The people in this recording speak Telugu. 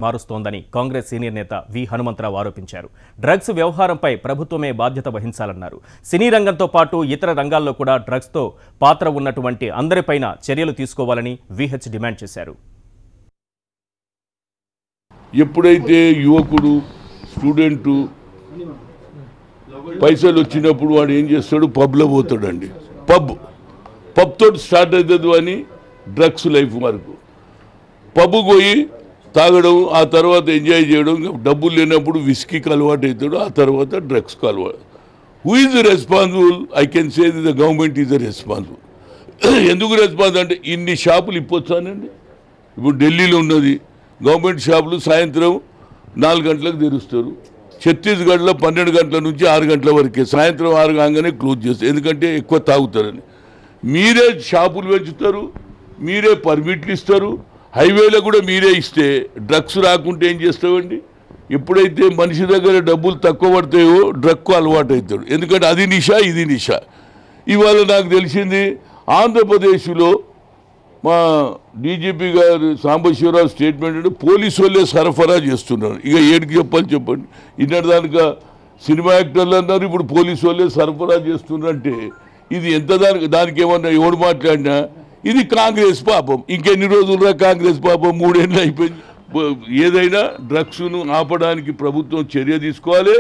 మారుస్తోందని కాంగ్రెస్ సీనియర్ నేత వి హనుమంతరావు ఆరోపించారు. డ్రగ్స్ వ్యవహారంపై ప్రభుత్వమే బాధ్యత వహించాలన్నారు. సినీ రంగంతో పాటు ఇతర రంగాల్లో కూడా డ్రగ్స్తో పాత్ర ఉన్నటువంటి అందరిపైన చర్యలు తీసుకోవాలని విహెచ్ డిమాండ్ చేశారు. ఎప్పుడైతే యువకుడు స్టూడెంటు పైసలు వచ్చినప్పుడు వాడు ఏం చేస్తాడు, పబ్లో పోతాడండి. పబ్ తోటి స్టార్ట్ అవుతుంది అని డ్రగ్స్ లైఫ్ వరకు పబ్ పోయి తాగడం, ఆ తర్వాత ఎంజాయ్ చేయడం, డబ్బులు లేనప్పుడు విస్కీకి అలవాటు అవుతాడు, ఆ తర్వాత డ్రగ్స్కి అలవాటు. Who is responsible? I can say the government is responsible. ఎందుకు రెస్పాన్స్ అంటే ఇన్ని షాపులు ఇప్పొచ్చానండి. ఇప్పుడు ఢిల్లీలో ఉన్నది గవర్నమెంట్ షాపులు సాయంత్రం 4 గంటలకు తెరుస్తారు. ఛత్తీస్గఢ్లో 12 గంటల నుంచి 6 గంటల వరకే, సాయంత్రం 6 కాగానే క్లోజ్ చేస్తారు. ఎందుకంటే ఎక్కువ తాగుతారని. మీరే షాపులు పెంచుతారు, మీరే పర్మిట్లు ఇస్తారు, హైవేలో కూడా మీరే ఇస్తే డ్రగ్స్ రాకుంటే ఏం చేస్తామండి? ఎప్పుడైతే మనిషి దగ్గర డబ్బులు తక్కువ పడతాయో డ్రగ్కు అలవాటు అవుతాడు. ఎందుకంటే అది నిషా, ఇది నిషా. ఇవాళ నాకు తెలిసింది ఆంధ్రప్రదేశ్లో మా డీజీపీ గారు సాంబశివరావు స్టేట్మెంట్ అంటే పోలీసు వాళ్ళే సరఫరా చేస్తున్నారు. ఇక ఏడికి చెప్పండి. ఇన్నదానిక సినిమా యాక్టర్లు అన్నారు, ఇప్పుడు పోలీసు వాళ్ళే సరఫరా చేస్తున్నారంటే ఇది ఎంత దానికి ఏమన్నా ఎవడు మాట్లాడినా ఇది కాంగ్రెస్ పాపం. ఇంకెన్ని రోజులురా కాంగ్రెస్ పాపం? 3 ఏళ్ళు అయిపోయింది. ఏదైనా డ్రగ్స్ను ఆపడానికి ప్రభుత్వం చర్య తీసుకోవాలి.